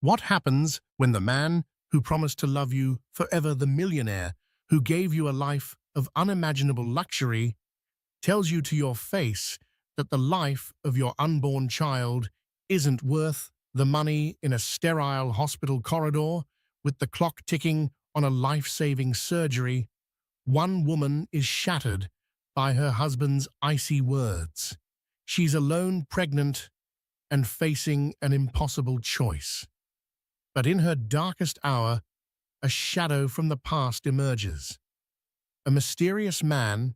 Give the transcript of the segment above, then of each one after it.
What happens when the man who promised to love you forever, the millionaire who gave you a life of unimaginable luxury, tells you to your face that the life of your unborn child isn't worth the money in a sterile hospital corridor with the clock ticking on a life-saving surgery? One woman is shattered by her husband's icy words. She's alone, pregnant, and facing an impossible choice. But in her darkest hour, a shadow from the past emerges. A mysterious man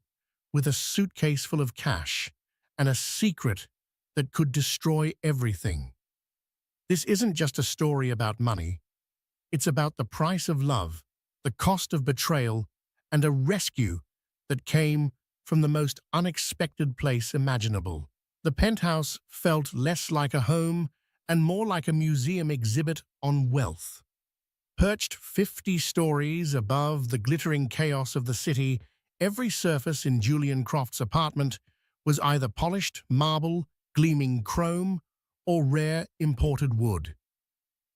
with a suitcase full of cash and a secret that could destroy everything. This isn't just a story about money. It's about the price of love, the cost of betrayal, and a rescue that came from the most unexpected place imaginable. The penthouse felt less like a home and more like a museum exhibit on wealth. Perched 50 stories above the glittering chaos of the city, every surface in Julian Croft's apartment was either polished marble, gleaming chrome, or rare imported wood.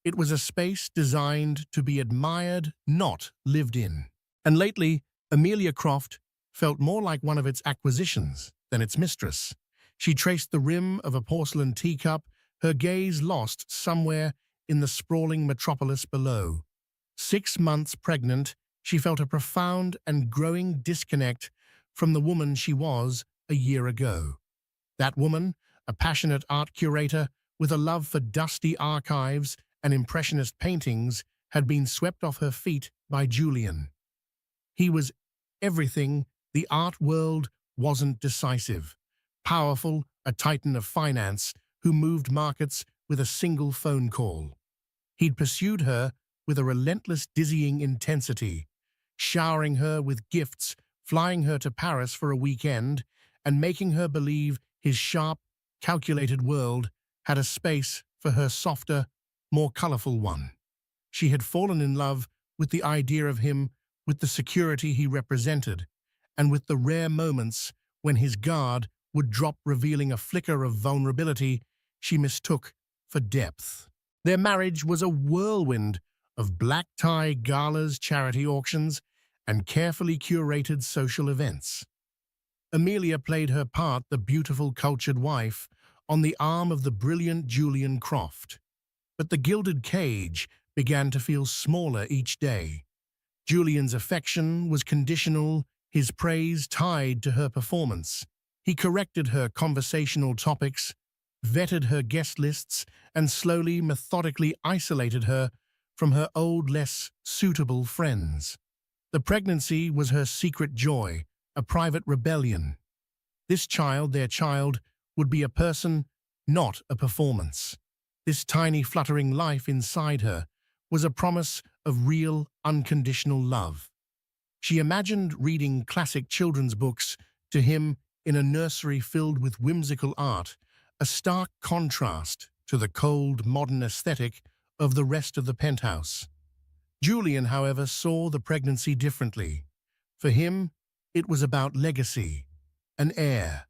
It was a space designed to be admired, not lived in. And lately, Amelia Croft felt more like one of its acquisitions than its mistress. She traced the rim of a porcelain teacup, her gaze lost somewhere in the sprawling metropolis below. 6 months pregnant, she felt a profound and growing disconnect from the woman she was a year ago. That woman, a passionate art curator with a love for dusty archives and impressionist paintings, had been swept off her feet by Julian. He was everything the art world wasn't: decisive, powerful, a titan of finance who moved markets with a single phone call. He'd pursued her with a relentless, dizzying intensity, showering her with gifts, flying her to Paris for a weekend, and making her believe his sharp, calculated world had a space for her softer, more colorful one. She had fallen in love with the idea of him, with the security he represented, and with the rare moments when his guard would drop, revealing a flicker of vulnerability she mistook for depth. Their marriage was a whirlwind of black-tie galas, charity auctions, and carefully curated social events. Amelia played her part, the beautiful, cultured wife, on the arm of the brilliant Julian Croft. But the gilded cage began to feel smaller each day. Julian's affection was conditional, his praise tied to her performance. He corrected her conversational topics, vetted her guest lists, and slowly, methodically isolated her from her old, less suitable friends. The pregnancy was her secret joy, a private rebellion. This child, their child, would be a person, not a performance. This tiny, fluttering life inside her was a promise of real, unconditional love. She imagined reading classic children's books to him in a nursery filled with whimsical art, a stark contrast to the cold, modern aesthetic of the rest of the penthouse. Julian, however, saw the pregnancy differently. For him, it was about legacy, an heir,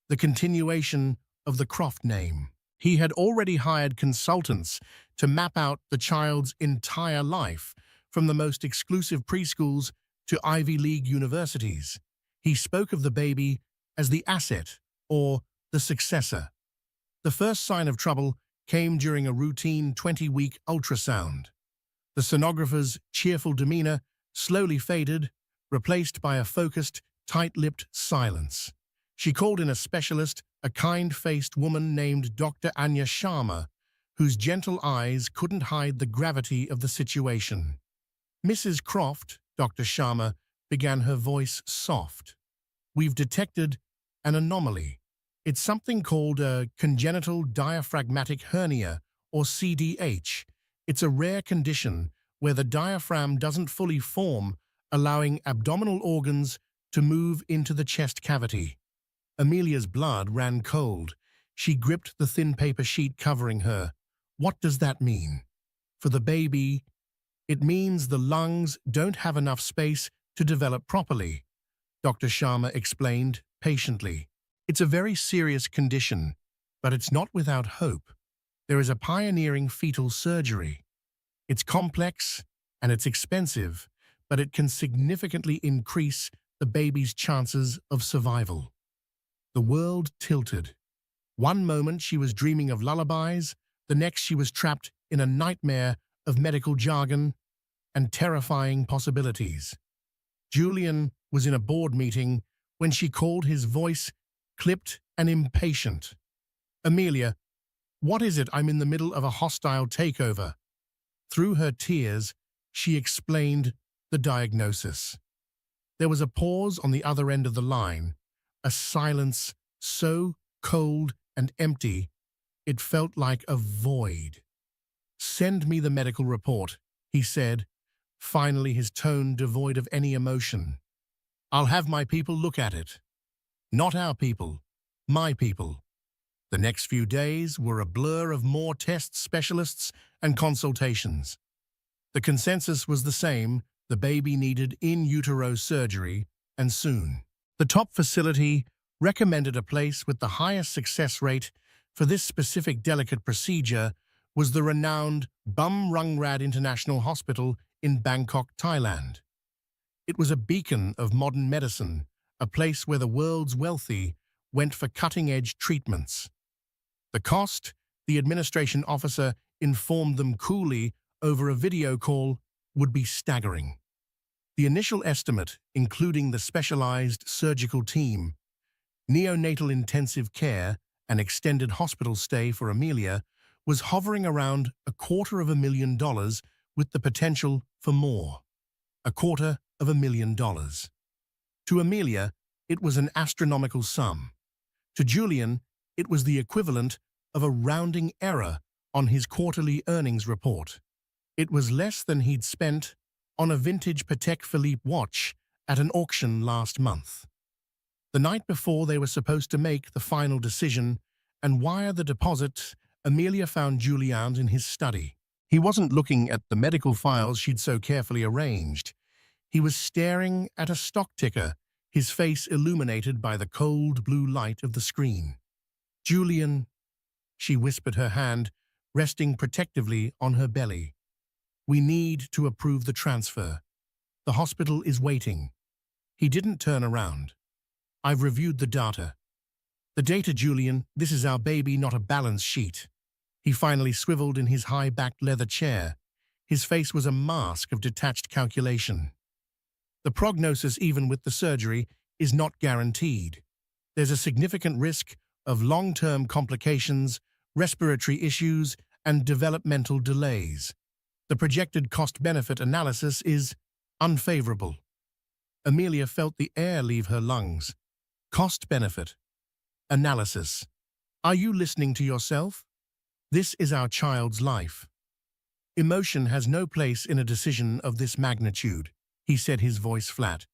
the continuation of the Croft name. He had already hired consultants to map out the child's entire life, from the most exclusive preschools to Ivy League universities. He spoke of the baby as the asset, or the successor. The first sign of trouble came during a routine 20-week ultrasound. The sonographer's cheerful demeanor slowly faded, replaced by a focused, tight-lipped silence. She called in a specialist, a kind-faced woman named Dr. Anya Sharma, whose gentle eyes couldn't hide the gravity of the situation. "Mrs. Croft," Dr. Sharma began, her voice soft. "We've detected an anomaly. It's something called a congenital diaphragmatic hernia, or CDH. It's a rare condition where the diaphragm doesn't fully form, allowing abdominal organs to move into the chest cavity." Amelia's blood ran cold. She gripped the thin paper sheet covering her. "What does that mean?" "For the baby, it means the lungs don't have enough space to develop properly," Dr. Sharma explained patiently. "It's a very serious condition, but it's not without hope. There is a pioneering fetal surgery. It's complex and it's expensive, but it can significantly increase the baby's chances of survival. The world tilted. One moment she was dreaming of lullabies, the next she was trapped in a nightmare of medical jargon and terrifying possibilities. Julian was in a board meeting when she called, his voice clipped and impatient. "Amelia, what is it? I'm in the middle of a hostile takeover." Through her tears, she explained the diagnosis. There was a pause on the other end of the line, a silence so cold and empty, it felt like a void. "Send me the medical report," he said, finally, his tone devoid of any emotion. "I'll have my people look at it." Not our people, my people. The next few days were a blur of more tests, specialists, and consultations. The consensus was the same: the baby needed in utero surgery, and soon. The top facility recommended a place with the highest success rate for this specific delicate procedure was the renowned Bumrungrad International Hospital in Bangkok, Thailand. It was a beacon of modern medicine, a place where the world's wealthy went for cutting-edge treatments. The cost, the administration officer informed them coolly over a video call, would be staggering. The initial estimate, including the specialized surgical team, neonatal intensive care, and extended hospital stay for Amelia, was hovering around $250,000 with the potential for more. $250,000. To Amelia, it was an astronomical sum. To Julian, it was the equivalent of a rounding error on his quarterly earnings report. It was less than he'd spent on a vintage Patek Philippe watch at an auction last month. The night before they were supposed to make the final decision and wire the deposit, Amelia found Julian in his study. He wasn't looking at the medical files she'd so carefully arranged. He was staring at a stock ticker, his face illuminated by the cold blue light of the screen. "Julian," she whispered, her hand resting protectively on her belly. "We need to approve the transfer. The hospital is waiting." He didn't turn around. "I've reviewed the data." "The data, Julian, this is our baby, not a balance sheet." He finally swiveled in his high-backed leather chair. His face was a mask of detached calculation. "The prognosis, even with the surgery, is not guaranteed. There's a significant risk of long-term complications, respiratory issues, and developmental delays. The projected cost-benefit analysis is unfavorable." Amelia felt the air leave her lungs. Cost-benefit analysis. Are you listening to yourself? This is our child's life. Emotion has no place in a decision of this magnitude, he said, his voice flat.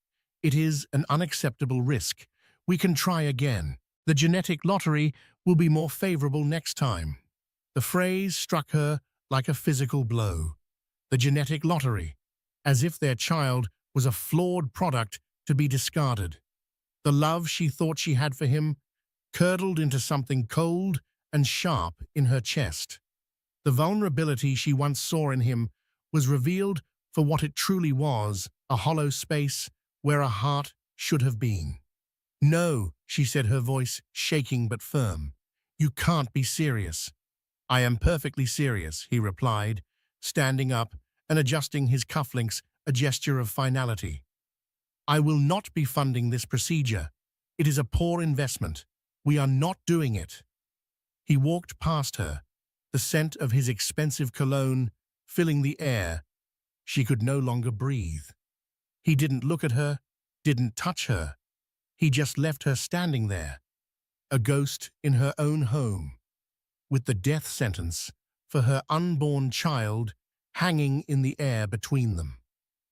It is an unacceptable risk. We can try again. The genetic lottery will be more favorable next time. The phrase struck her like a physical blow. The genetic lottery, as if their child was a flawed product to be discarded. The love she thought she had for him curdled into something cold and sharp in her chest. The vulnerability she once saw in him was revealed for what it truly was, a hollow space where a heart should have been. "No," she said, her voice shaking but firm. "You can't be serious." "I am perfectly serious," he replied, standing up and adjusting his cufflinks, a gesture of finality. "I will not be funding this procedure. It is a poor investment. We are not doing it." He walked past her, the scent of his expensive cologne filling the air. She could no longer breathe. He didn't look at her, didn't touch her. He just left her standing there, a ghost in her own home, with the death sentence for her unborn child hanging in the air between them.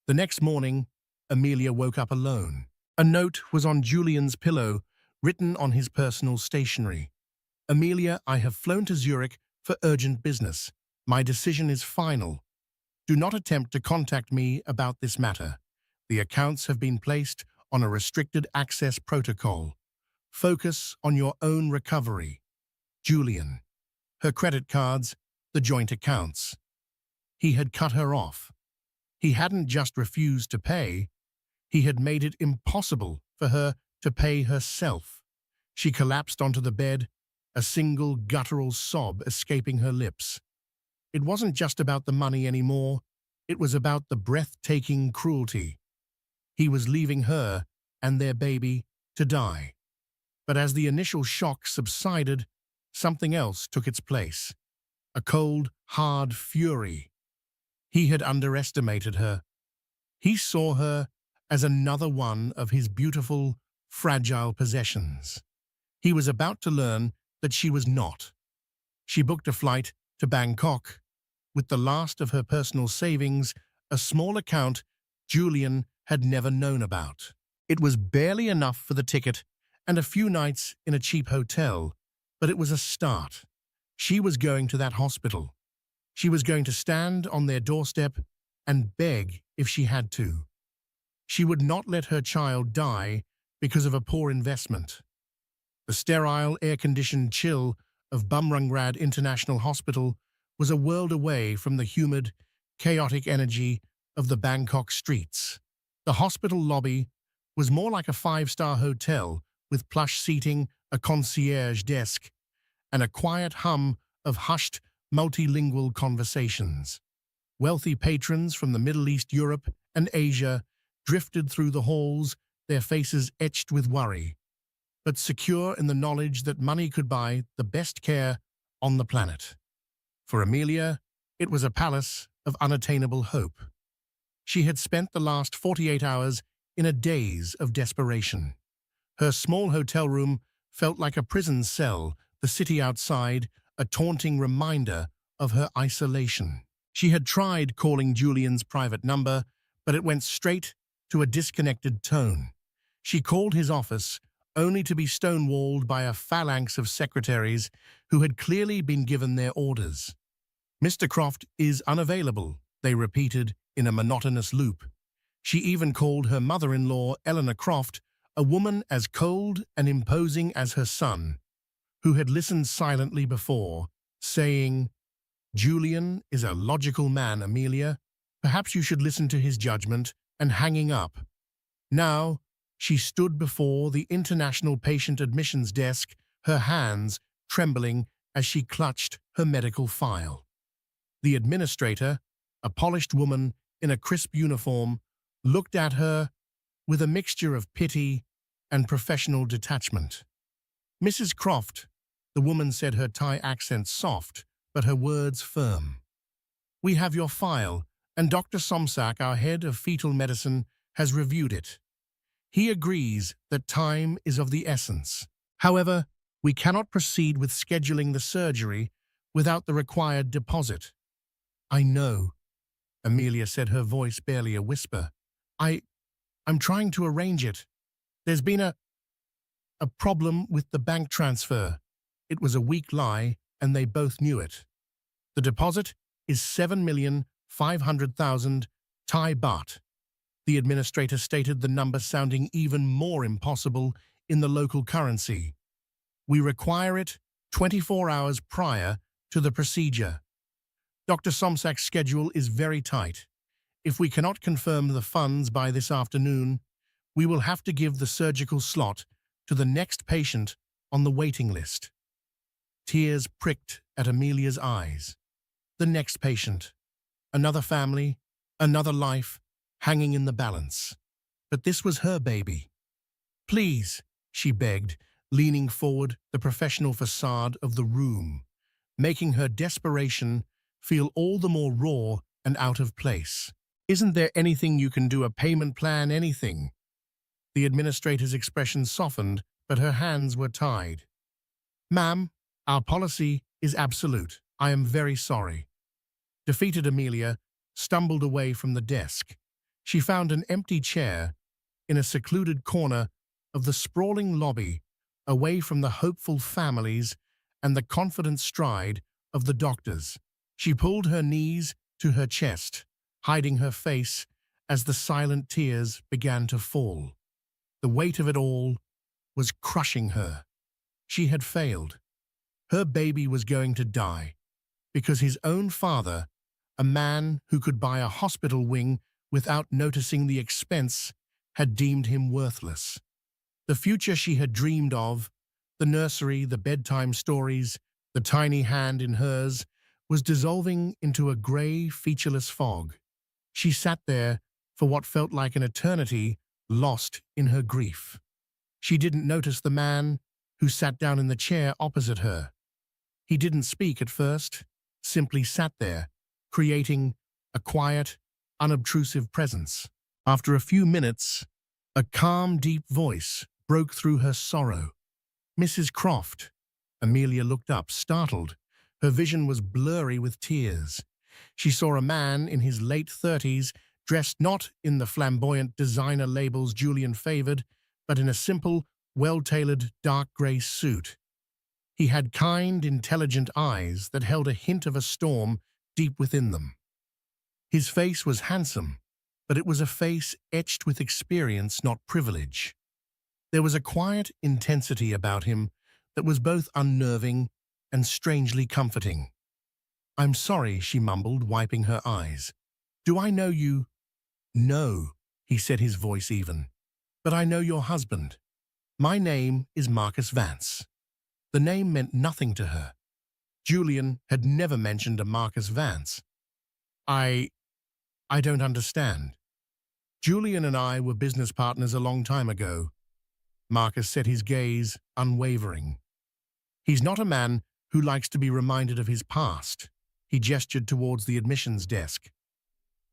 The next morning, Amelia woke up alone. A note was on Julian's pillow, written on his personal stationery. "Amelia, I have flown to Zurich for urgent business. My decision is final. Do not attempt to contact me about this matter. The accounts have been placed on a restricted access protocol. Focus on your own recovery. Julian." her credit cards, the joint accounts. He had cut her off. He hadn't just refused to pay, he had made it impossible for her to pay herself. She collapsed onto the bed, a single guttural sob escaping her lips. It wasn't just about the money anymore, it was about the breathtaking cruelty. He was leaving her and their baby to die. But as the initial shock subsided, something else took its place. A cold, hard fury. He had underestimated her. He saw her as another one of his beautiful, fragile possessions. He was about to learn that she was not. She booked a flight to Bangkok with the last of her personal savings, a small account Julian had never known about. It was barely enough for the ticket and a few nights in a cheap hotel, but it was a start. She was going to that hospital. She was going to stand on their doorstep and beg if she had to. She would not let her child die because of a poor investment. The sterile, air-conditioned chill of Bumrungrad International Hospital was a world away from the humid, chaotic energy of the Bangkok streets. The hospital lobby was more like a five-star hotel with plush seating, a concierge desk, and a quiet hum of hushed, multilingual conversations. Wealthy patrons from the Middle East, Europe, and Asia drifted through the halls, their faces etched with worry, but secure in the knowledge that money could buy the best care on the planet. For Amelia, it was a palace of unattainable hope. She had spent the last 48 hours in a daze of desperation. Her small hotel room felt like a prison cell, the city outside a taunting reminder of her isolation. She had tried calling Julian's private number, but it went straight to a disconnected tone. She called his office, only to be stonewalled by a phalanx of secretaries who had clearly been given their orders. "Mr. Croft is unavailable," they repeated in a monotonous loop. She even called her mother-in-law, Eleanor Croft, a woman as cold and imposing as her son, who had listened silently before, saying, "Julian is a logical man, Amelia. Perhaps you should listen to his judgment," and hanging up. Now, she stood before the International Patient Admissions Desk, her hands trembling as she clutched her medical file. The administrator, a polished woman in a crisp uniform, looked at her with a mixture of pity and professional detachment. "Mrs. Croft," the woman said, her Thai accent soft, but her words firm. "We have your file, and Dr. Somsak, our head of fetal medicine, has reviewed it. He agrees that time is of the essence. However, we cannot proceed with scheduling the surgery without the required deposit." "I know," Amelia said, her voice barely a whisper. I'm trying to arrange it. There's been a problem with the bank transfer." It was a weak lie, and they both knew it. "The deposit is 7,500,000 Thai baht." The administrator stated, the number sounding even more impossible in the local currency. "We require it 24 hours prior to the procedure. Dr. Somsak's schedule is very tight. If we cannot confirm the funds by this afternoon, we will have to give the surgical slot to the next patient on the waiting list." Tears pricked at Amelia's eyes. The next patient. Another family, another life, hanging in the balance. But this was her baby. "Please," she begged, leaning forward, the professional facade of the room, making her desperation feel all the more raw and out of place. "Isn't there anything you can do, a payment plan, anything?" The administrator's expression softened, but her hands were tied. "Ma'am, our policy is absolute. I am very sorry." Defeated Amelia stumbled away from the desk. She found an empty chair in a secluded corner of the sprawling lobby, away from the hopeful families and the confident stride of the doctors. She pulled her knees to her chest, hiding her face as the silent tears began to fall. The weight of it all was crushing her. She had failed. Her baby was going to die because his own father, a man who could buy a hospital wing without noticing the expense, had deemed him worthless. The future she had dreamed of, the nursery, the bedtime stories, the tiny hand in hers, was dissolving into a grey, featureless fog. She sat there for what felt like an eternity, lost in her grief. She didn't notice the man who sat down in the chair opposite her. He didn't speak at first, simply sat there, creating a quiet, unobtrusive presence. After a few minutes, a calm, deep voice broke through her sorrow. "Mrs. Croft." Amelia looked up, startled. Her vision was blurry with tears. She saw a man in his late 30s, dressed not in the flamboyant designer labels Julian favored, but in a simple, well-tailored dark grey suit. He had kind, intelligent eyes that held a hint of a storm deep within them. His face was handsome, but it was a face etched with experience, not privilege. There was a quiet intensity about him that was both unnerving and strangely comforting. "I'm sorry," she mumbled, wiping her eyes. "Do I know you?" "No," he said, his voice even. "But I know your husband. My name is Marcus Vance." The name meant nothing to her. Julian had never mentioned a Marcus Vance. I don't understand." "Julian and I were business partners a long time ago." Marcus said, his gaze unwavering. "He's not a man who likes to be reminded of his past." He gestured towards the admissions desk.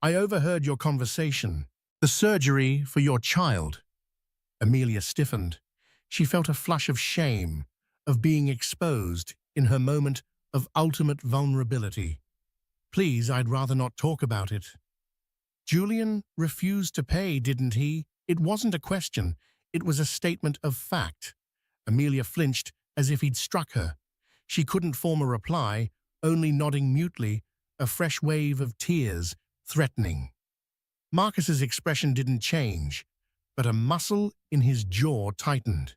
"I overheard your conversation. The surgery for your child." Amelia stiffened. She felt a flush of shame, of being exposed in her moment of ultimate vulnerability. "Please, I'd rather not talk about it." "Julian refused to pay, didn't he?" It wasn't a question. It was a statement of fact. Amelia flinched as if he'd struck her. She couldn't form a reply, only nodding mutely, a fresh wave of tears, threatening. Marcus's expression didn't change, but a muscle in his jaw tightened.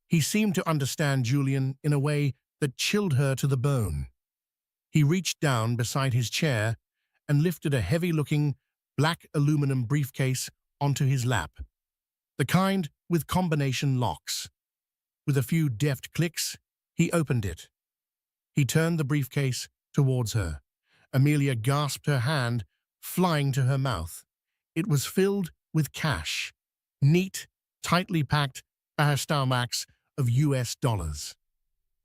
He seemed to understand Julian in a way that chilled her to the bone. He reached down beside his chair and lifted a heavy-looking, black aluminum briefcase onto his lap, the kind with combination locks. With a few deft clicks, he opened it. He turned the briefcase towards her. Amelia gasped, her hand flying to her mouth. It was filled with cash, neat, tightly packed bahastamax of US dollars.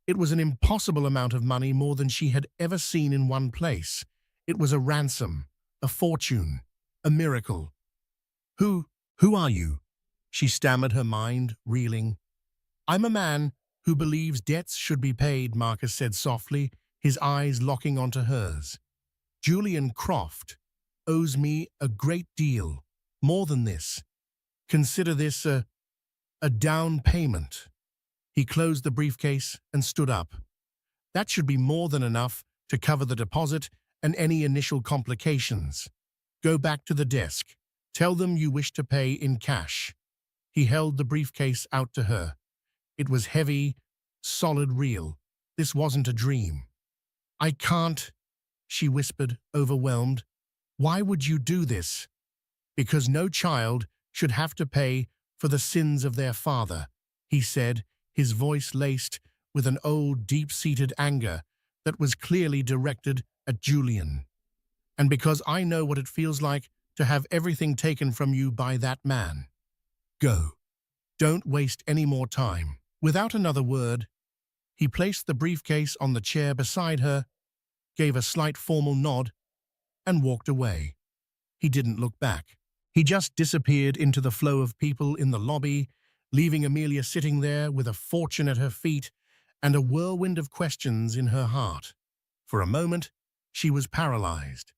It was an impossible amount of money, more than she had ever seen in one place. It was a ransom, a fortune, a miracle. Who are you?" she stammered, her mind reeling. "I'm a man who believes debts should be paid," Marcus said softly, his eyes locking onto hers. "Julian Croft owes me a great deal, more than this. Consider this a down payment." He closed the briefcase and stood up. "That should be more than enough to cover the deposit and any initial complications. Go back to the desk. Tell them you wish to pay in cash." He held the briefcase out to her. It was heavy, solid, real. This wasn't a dream. "I can't," she whispered, overwhelmed. "Why would you do this?" "Because no child should have to pay for the sins of their father," he said, his voice laced with an old, deep-seated anger that was clearly directed at Julian. "And because I know what it feels like to have everything taken from you by that man. Go. Don't waste any more time." Without another word, he placed the briefcase on the chair beside her, gave a slight formal nod, and walked away. He didn't look back. He just disappeared into the flow of people in the lobby, leaving Amelia sitting there with a fortune at her feet and a whirlwind of questions in her heart. For a moment, she was paralyzed.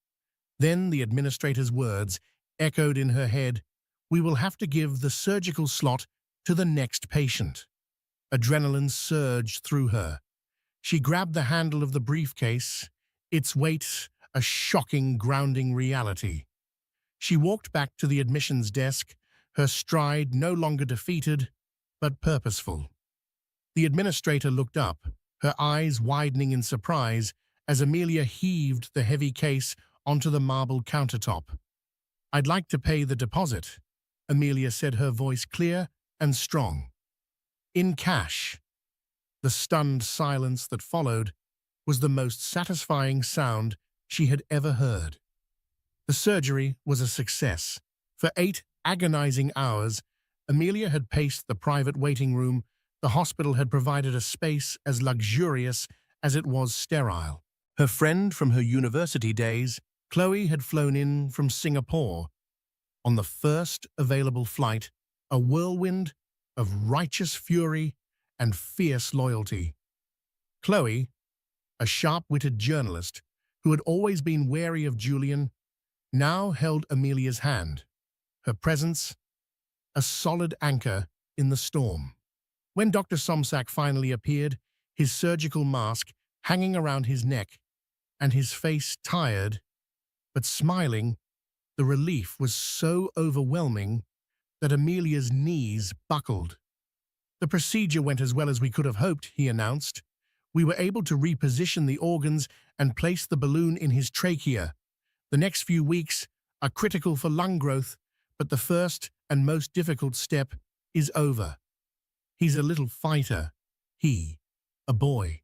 Then the administrator's words echoed in her head, "We will have to give the surgical slot to the next patient." Adrenaline surged through her. She grabbed the handle of the briefcase, its weight a shocking, grounding reality. She walked back to the admissions desk, her stride no longer defeated, but purposeful. The administrator looked up, her eyes widening in surprise as Amelia heaved the heavy case onto the marble countertop. "I'd like to pay the deposit," Amelia said, her voice clear and strong. "In cash." The stunned silence that followed was the most satisfying sound she had ever heard. The surgery was a success. For 8 agonizing hours, Amelia had paced the private waiting room. The hospital had provided a space as luxurious as it was sterile. Her friend from her university days, Chloe, had flown in from Singapore. On the first available flight, a whirlwind of righteous fury and fierce loyalty. Chloe, a sharp-witted journalist who had always been wary of Julian, now held Amelia's hand, her presence a solid anchor in the storm. When Dr. Somsak finally appeared, his surgical mask hanging around his neck and his face tired but smiling, the relief was so overwhelming that Amelia's knees buckled. "The procedure went as well as we could have hoped," he announced. "We were able to reposition the organs and place the balloon in his trachea. The next few weeks are critical for lung growth, but the first and most difficult step is over. He's a little fighter. A boy."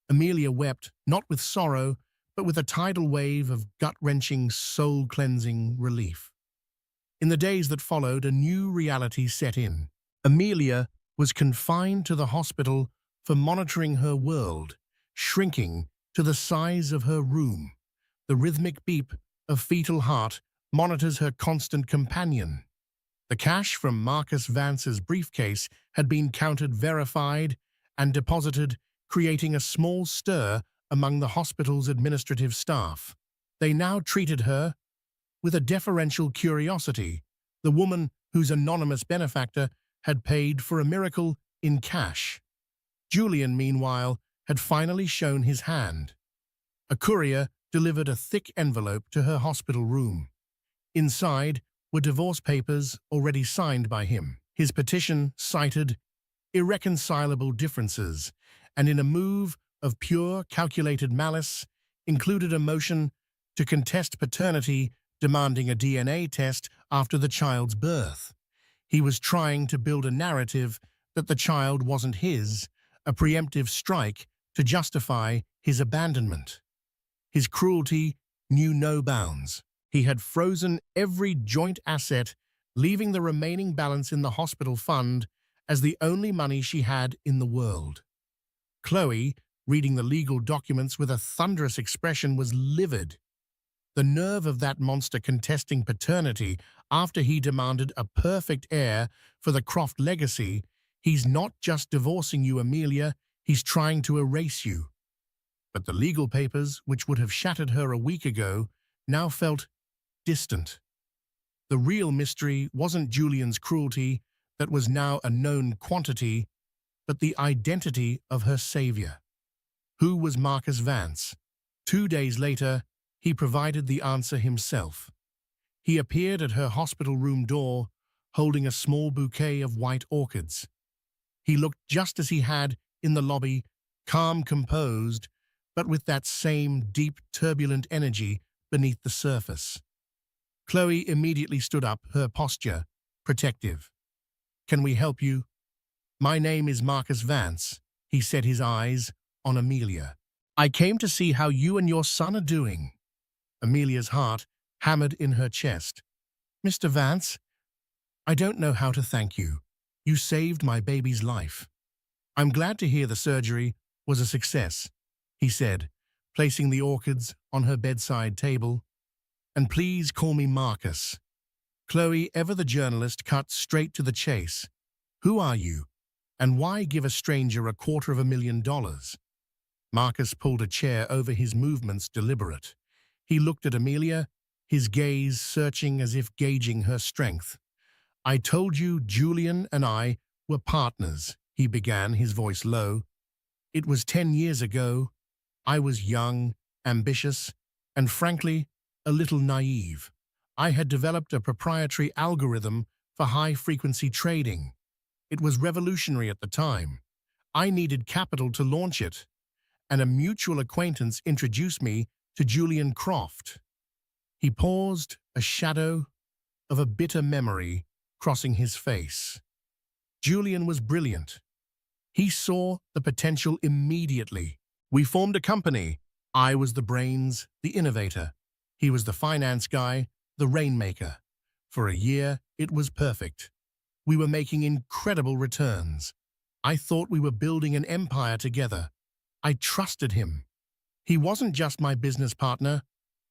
Amelia wept, not with sorrow, but with a tidal wave of gut-wrenching, soul-cleansing relief. In the days that followed, a new reality set in. Amelia was confined to the hospital for monitoring her world, shrinking to the size of her room. The rhythmic beat of fetal heart monitors her constant companion. The cash from Marcus Vance's briefcase had been counted, verified, and deposited, creating a small stir among the hospital's administrative staff. They now treated her with a deferential curiosity, the woman whose anonymous benefactor had paid for a miracle in cash. Julian, meanwhile, had finally shown his hand. A courier delivered a thick envelope to her hospital room. Inside were divorce papers already signed by him. His petition cited irreconcilable differences, and in a move of pure, calculated malice, included a motion to contest paternity, demanding a DNA test after the child's birth. He was trying to build a narrative that the child wasn't his, a preemptive strike to justify his abandonment. His cruelty knew no bounds. He had frozen every joint asset, leaving the remaining balance in the hospital fund as the only money she had in the world. Chloe, reading the legal documents with a thunderous expression, was livid. The nerve of that monster contesting paternity after he demanded a perfect heir for the Croft legacy. "He's not just divorcing you, Amelia, he's trying to erase you." But the legal papers, which would have shattered her a week ago, now felt distant. The real mystery wasn't Julian's cruelty, that was now a known quantity, but the identity of her savior. Who was Marcus Vance? 2 days later, he provided the answer himself. He appeared at her hospital room door, holding a small bouquet of white orchids. He looked just as he had in the lobby, calm, composed, but with that same deep, turbulent energy beneath the surface. Chloe immediately stood up, her posture protective. "Can we help you?" "My name is Marcus Vance," he said, his eyes on Amelia. "I came to see how you and your son are doing." Amelia's heart hammered in her chest. "Mr. Vance, I don't know how to thank you. You saved my baby's life." "I'm glad to hear the surgery was a success," he said, placing the orchids on her bedside table. "And please call me Marcus." Chloe, ever the journalist, cut straight to the chase. "Who are you? And why give a stranger $250,000? Marcus pulled a chair over his movements, deliberate. He looked at Amelia, his gaze searching as if gauging her strength. "I told you Julian and I were partners," he began, his voice low. "It was 10 years ago. I was young, ambitious, and frankly, a little naive. I had developed a proprietary algorithm for high-frequency trading. It was revolutionary at the time. I needed capital to launch it, and a mutual acquaintance introduced me to Julian Croft. He paused, a shadow of a bitter memory crossing his face. Julian was brilliant. He saw the potential immediately. We formed a company. I was the brains, the innovator. He was the finance guy, the rainmaker. For a year, it was perfect. We were making incredible returns. I thought we were building an empire together. I trusted him. He wasn't just my business partner.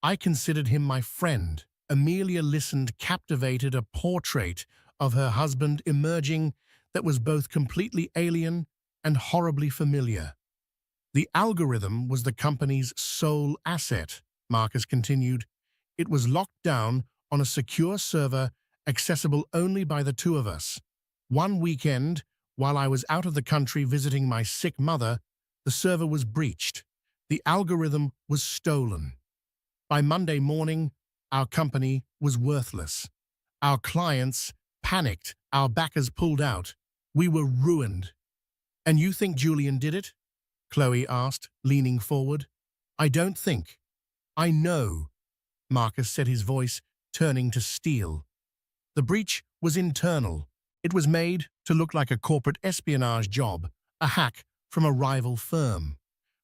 I considered him my friend. Amelia listened, captivated, a portrait of her husband emerging that was both completely alien and horribly familiar. The algorithm was the company's sole asset, Marcus continued. It was locked down on a secure server accessible only by the two of us. One weekend, while I was out of the country visiting my sick mother, the server was breached. The algorithm was stolen. By Monday morning, our company was worthless. Our clients panicked. Our backers pulled out. We were ruined. And you think Julian did it? Chloe asked, leaning forward. I don't think. I know, Marcus said, his voice turning to steel. The breach was internal. It was made to look like a corporate espionage job, a hack from a rival firm.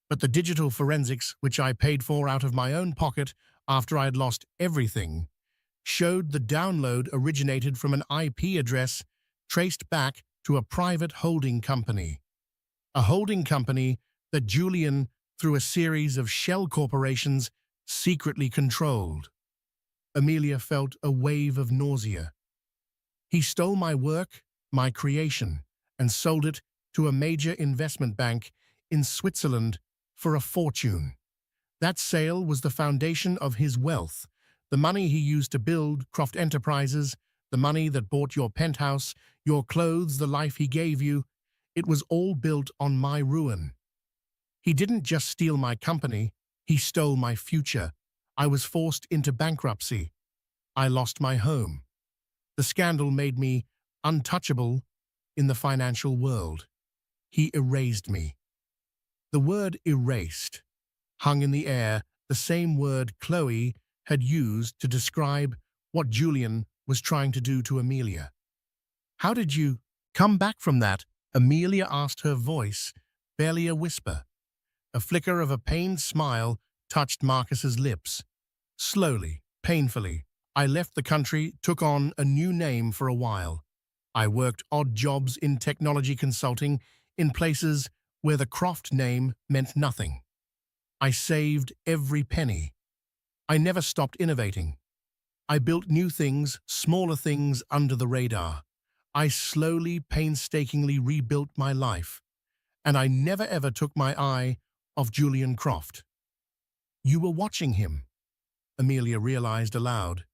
But the digital forensics, which I paid for out of my own pocket after I had lost everything, showed the download originated from an IP address traced back to a private holding company. A holding company that Julian, through a series of shell corporations, secretly controlled. Amelia felt a wave of nausea. He stole my work, my creation, and sold it to a major investment bank in Switzerland for a fortune. That sale was the foundation of his wealth, the money he used to build Croft Enterprises, the money that bought your penthouse, your clothes, the life he gave you. It was all built on my ruin. He didn't just steal my company, he stole my future. I was forced into bankruptcy. I lost my home. The scandal made me untouchable in the financial world. He erased me. The word erased hung in the air, the same word Chloe had used to describe what Julian was trying to do to Amelia. How did you come back from that? Amelia asked, her voice barely a whisper. A flicker of a pained smile touched Marcus's lips. Slowly, painfully, I left the country, took on a new name for a while. I worked odd jobs in technology consulting in places where the Croft name meant nothing. I saved every penny. I never stopped innovating. I built new things, smaller things under the radar. I slowly, painstakingly rebuilt my life, and I never ever took my eye off Julian Croft. You were watching him, Amelia realized aloud.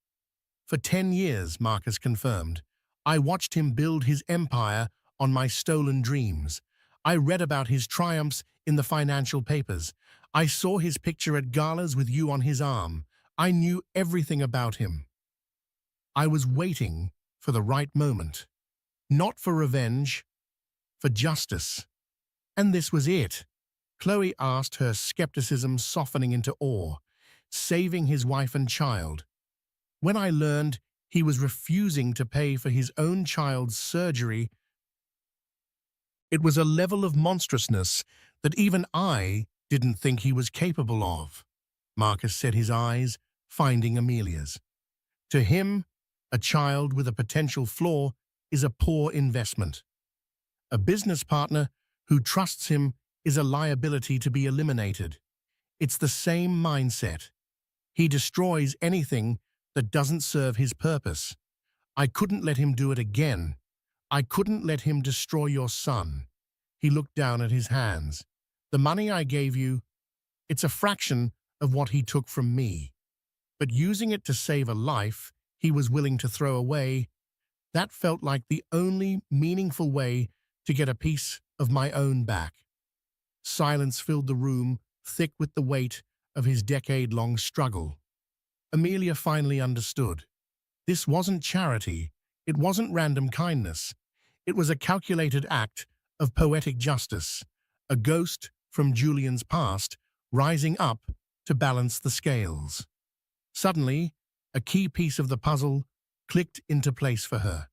For 10 years, Marcus confirmed. I watched him build his empire on my stolen dreams. I read about his triumphs in the financial papers. I saw his picture at galas with you on his arm. I knew everything about him. I was waiting for the right moment. Not for revenge, for justice. And this was it. Chloe asked, her skepticism softening into awe. Saving his wife and child. When I learned he was refusing to pay for his own child's surgery, it was a level of monstrousness that even I didn't think he was capable of. Marcus said, his eyes finding Amelia's. To him, a child with a potential flaw is a poor investment. A business partner who trusts him is a liability to be eliminated. It's the same mindset. He destroys anything that doesn't serve his purpose. I couldn't let him do it again. I couldn't let him destroy your son. He looked down at his hands. The money I gave you, it's a fraction of what he took from me. But using it to save a life he was willing to throw away, that felt like the only meaningful way to get a piece of my own back. Silence filled the room, thick with the weight of his decade-long struggle. Amelia finally understood. This wasn't charity. It wasn't random kindness. It was a calculated act of poetic justice, a ghost from Julian's past rising up to balance the scales. Suddenly, a key piece of the puzzle clicked into place for her.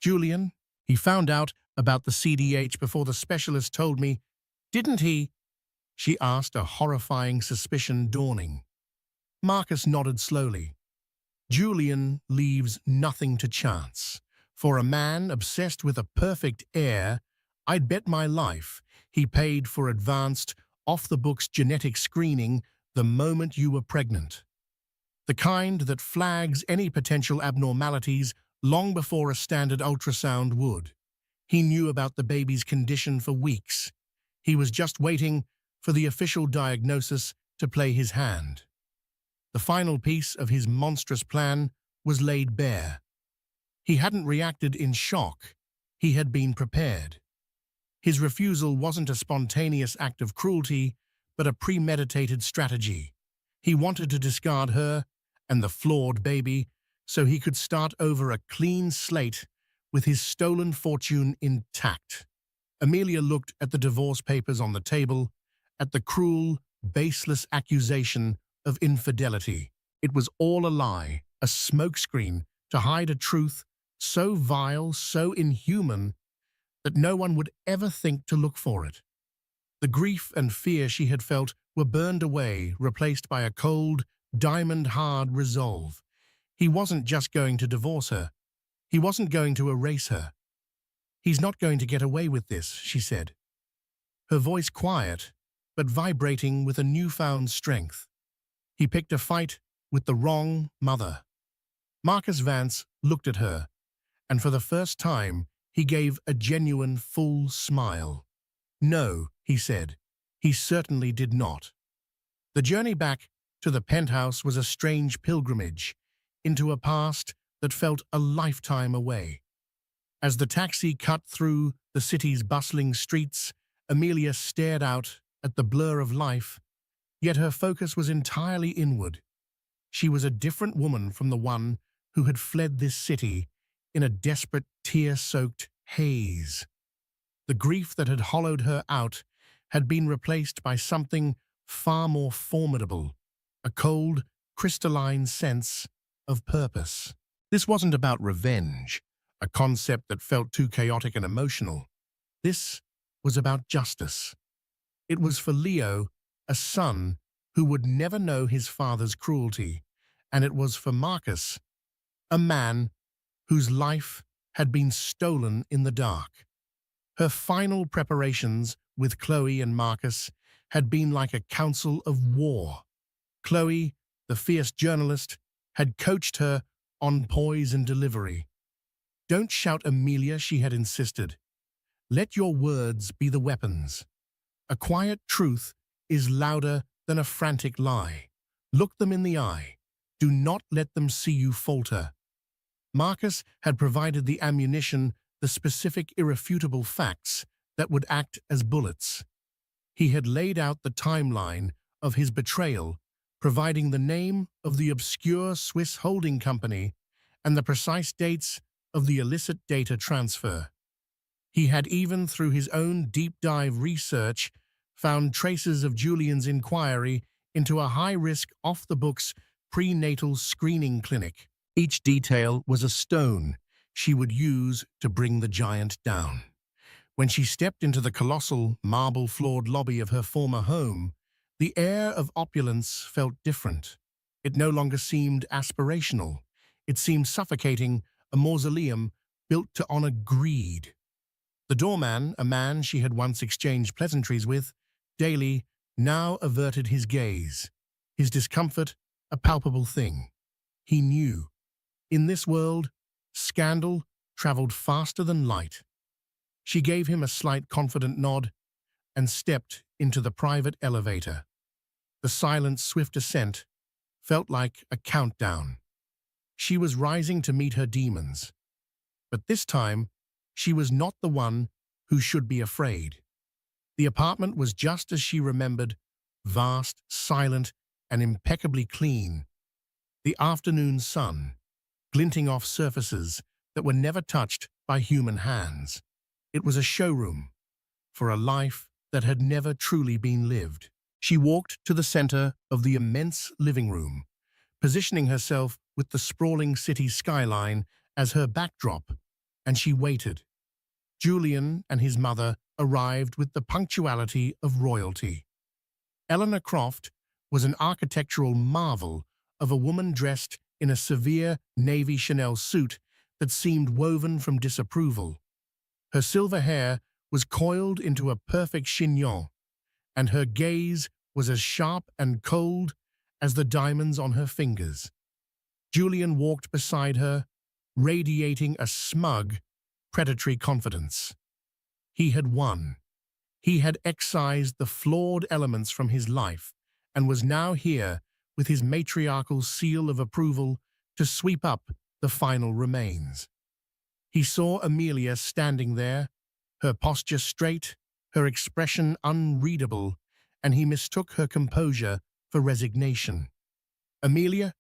Julian, he found out about the CDH before the specialist told me, didn't he? She asked, a horrifying suspicion dawning. Marcus nodded slowly. Julian leaves nothing to chance. For a man obsessed with a perfect heir, I'd bet my life he paid for advanced, off-the-books genetic screening the moment you were pregnant. The kind that flags any potential abnormalities long before a standard ultrasound would. He knew about the baby's condition for weeks. He was just waiting for the official diagnosis to play his hand. The final piece of his monstrous plan was laid bare. He hadn't reacted in shock. He had been prepared. His refusal wasn't a spontaneous act of cruelty, but a premeditated strategy. He wanted to discard her and the flawed baby so he could start over a clean slate with his stolen fortune intact. Amelia looked at the divorce papers on the table, at the cruel, baseless accusation of infidelity. It was all a lie, a smokescreen to hide a truth so vile, so inhuman, that no one would ever think to look for it. The grief and fear she had felt were burned away, replaced by a cold, diamond-hard resolve. He wasn't just going to divorce her. He wasn't going to erase her. He's not going to get away with this, she said. Her voice quiet, but vibrating with a newfound strength. He picked a fight with the wrong mother. Marcus Vance looked at her, and for the first time, he gave a genuine, full smile. No, he said. He certainly did not. The journey back to the penthouse was a strange pilgrimage into a past that felt a lifetime away. As the taxi cut through the city's bustling streets, Amelia stared out at the blur of life, yet her focus was entirely inward. She was a different woman from the one who had fled this city in a desperate, tear-soaked haze. The grief that had hollowed her out had been replaced by something far more formidable, a cold, crystalline sense of purpose. This wasn't about revenge, a concept that felt too chaotic and emotional. This was about justice. It was for Leo, a son who would never know his father's cruelty, and it was for Marcus, a man whose life had been stolen in the dark. Her final preparations with Chloe and Marcus had been like a council of war. Chloe, the fierce journalist, had coached her on poise and delivery. Don't shout, Amelia, she had insisted. Let your words be the weapons. A quiet truth is louder than a frantic lie. Look them in the eye. Do not let them see you falter. Marcus had provided the ammunition, the specific, irrefutable facts that would act as bullets. He had laid out the timeline of his betrayal, providing the name of the obscure Swiss holding company and the precise dates of the illicit data transfer. He had even, through his own deep-dive research, found traces of Julian's inquiry into a high-risk, off-the-books prenatal screening clinic. Each detail was a stone she would use to bring the giant down. When she stepped into the colossal, marble-floored lobby of her former home, the air of opulence felt different. It no longer seemed aspirational. It seemed suffocating, a mausoleum built to honor greed. The doorman, a man she had once exchanged pleasantries with, daily, now averted his gaze. His discomfort, a palpable thing. He knew. In this world, scandal traveled faster than light. She gave him a slight confident nod and stepped into the private elevator. The silent, swift ascent felt like a countdown. She was rising to meet her demons. But this time, she was not the one who should be afraid. The apartment was just as she remembered, vast, silent, and impeccably clean. The afternoon sun, glinting off surfaces that were never touched by human hands. It was a showroom, for a life that had never truly been lived. She walked to the center of the immense living room, positioning herself with the sprawling city skyline as her backdrop, and she waited. Julian and his mother arrived with the punctuality of royalty. Eleanor Croft was an architectural marvel of a woman dressed in a severe navy Chanel suit that seemed woven from disapproval. Her silver hair was coiled into a perfect chignon, and her gaze was as sharp and cold as the diamonds on her fingers. Julian walked beside her, radiating a smug, predatory confidence. He had won. He had excised the flawed elements from his life and was now here with his matriarchal seal of approval to sweep up the final remains. He saw Amelia standing there, her posture straight, her expression unreadable, and he mistook her composure for resignation. "Amelia,"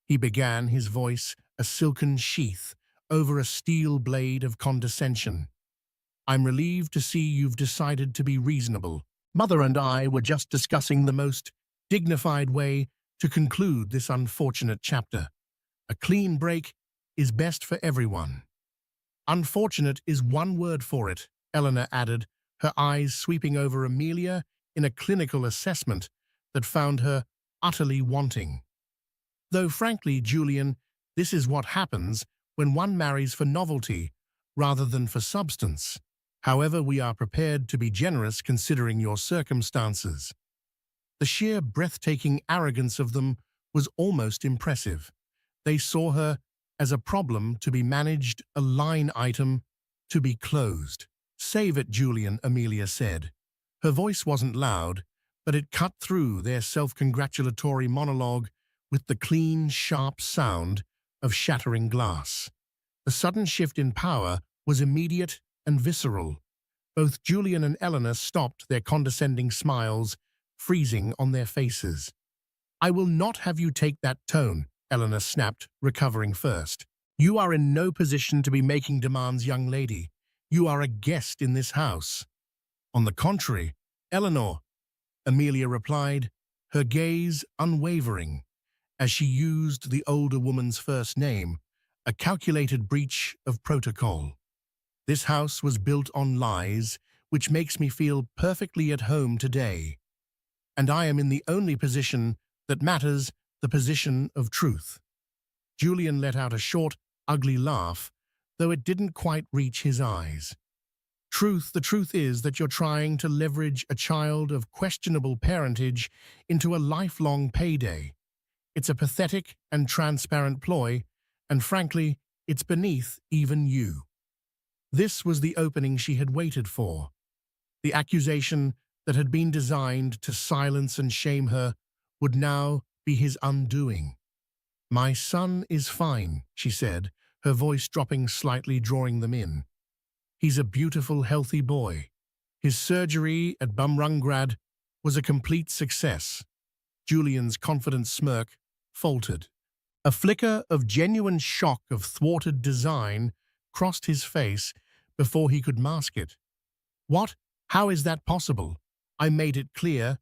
he began, his voice a silken sheath over a steel blade of condescension. "I'm relieved to see you've decided to be reasonable. Mother and I were just discussing the most dignified way to conclude this unfortunate chapter. A clean break is best for everyone." "Unfortunate is one word for it," Eleanor added, her eyes sweeping over Amelia in a clinical assessment that found her utterly wanting. "Though frankly, Julian, this is what happens when one marries for novelty rather than for substance. However, we are prepared to be generous considering your circumstances." The sheer breathtaking arrogance of them was almost impressive. They saw her as a problem to be managed, a line item to be closed. "Save it, Julian," Amelia said. Her voice wasn't loud, but it cut through their self-congratulatory monologue with the clean, sharp sound of shattering glass. The sudden shift in power was immediate and visceral. Both Julian and Eleanor stopped, their condescending smiles freezing on their faces. "I will not have you take that tone," Eleanor snapped, recovering first. "You are in no position to be making demands, young lady. You are a guest in this house." "On the contrary, Eleanor," Amelia replied, her gaze unwavering, as she used the older woman's first name, a calculated breach of protocol. "This house was built on lies, which makes me feel perfectly at home today. And I am in the only position that matters, the position of truth." Julian let out a short, ugly laugh, though it didn't quite reach his eyes. The truth is that you're trying to leverage a child of questionable parentage into a lifelong payday. It's a pathetic and transparent ploy, and frankly, it's beneath even you." This was the opening she had waited for. The accusation that had been designed to silence and shame her would now be his undoing. "My son is fine," she said, her voice dropping slightly, drawing them in. "He's a beautiful, healthy boy. His surgery at Bumrungrad was a complete success." Julian's confident smirk faltered. A flicker of genuine shock of thwarted design crossed his face before he could mask it. "What? How is that possible? I made it clear."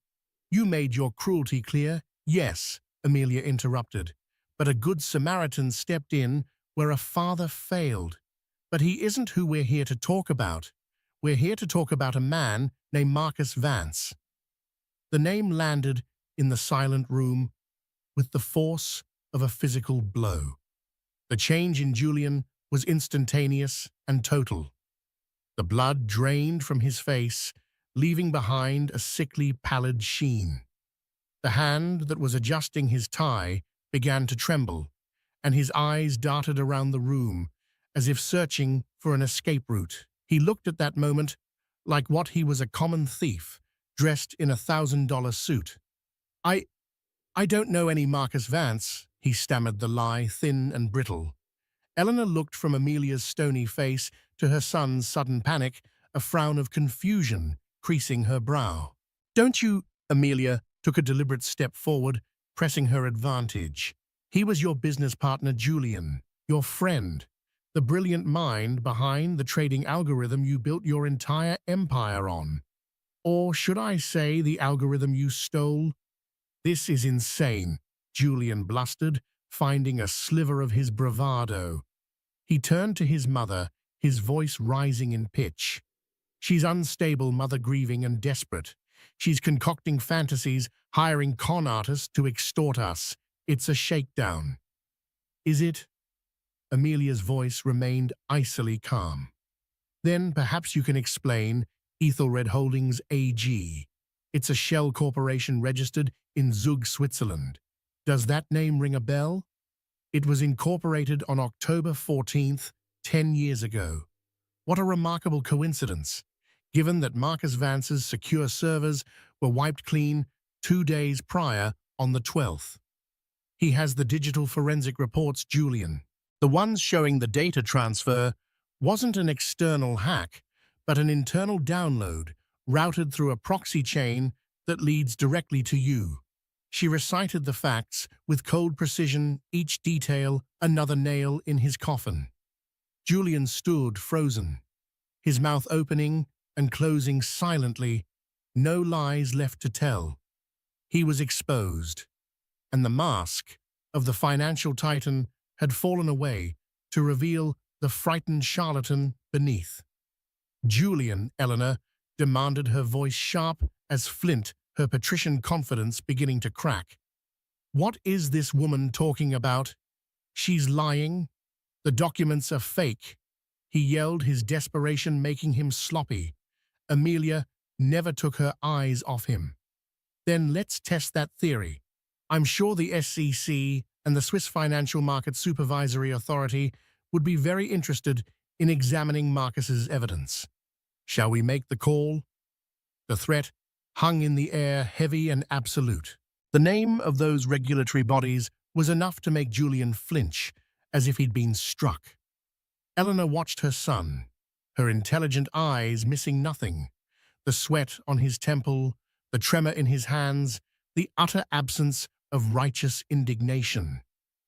"You made your cruelty clear?" "Yes," Amelia interrupted. "But a good Samaritan stepped in where a father failed. But he isn't who we're here to talk about. We're here to talk about a man named Marcus Vance." The name landed in the silent room with the force of a physical blow. The change in Julian was instantaneous and total. The blood drained from his face, leaving behind a sickly, pallid sheen. The hand that was adjusting his tie began to tremble, and his eyes darted around the room, as if searching for an escape route. He looked at that moment like what he was, a common thief, dressed in a $1,000 suit. I don't know any Marcus Vance," he stammered the lie, thin and brittle. Eleanor looked from Amelia's stony face to her son's sudden panic, a frown of confusion creasing her brow. "Don't you?" Amelia took a deliberate step forward, pressing her advantage. "He was your business partner, Julian, your friend. the brilliant mind behind the trading algorithm you built your entire empire on. Or should I say the algorithm you stole? This is insane, Julian blustered, finding a sliver of his bravado. He turned to his mother, his voice rising in pitch. She's unstable, mother grieving and desperate. She's concocting fantasies, hiring con artists to extort us. It's a shakedown. Is it? Amelia's voice remained icily calm. Then perhaps you can explain Ethelred Holdings AG. It's a shell corporation registered in Zug, Switzerland. Does that name ring a bell? It was incorporated on October 14th, 10 years ago. What a remarkable coincidence, given that Marcus Vance's secure servers were wiped clean 2 days prior on the 12th. He has the digital forensic reports, Julian. The ones showing the data transfer wasn't an external hack, but an internal download routed through a proxy chain that leads directly to you. She recited the facts with cold precision, each detail another nail in his coffin. Julian stood frozen, his mouth opening and closing silently, no lies left to tell. He was exposed, and the mask of the financial titan had fallen away to reveal the frightened charlatan beneath. Julian, Eleanor, demanded, her voice sharp as flint, her patrician confidence beginning to crack. What is this woman talking about? She's lying. The documents are fake. He yelled, his desperation making him sloppy. Amelia never took her eyes off him. Then let's test that theory. I'm sure the SEC and the Swiss Financial Market Supervisory Authority would be very interested in examining Marcus's evidence. Shall we make the call? The threat hung in the air, heavy and absolute. The name of those regulatory bodies was enough to make Julian flinch, as if he'd been struck. Eleanor watched her son, her intelligent eyes missing nothing, the sweat on his temple, the tremor in his hands, the utter absence of righteous indignation.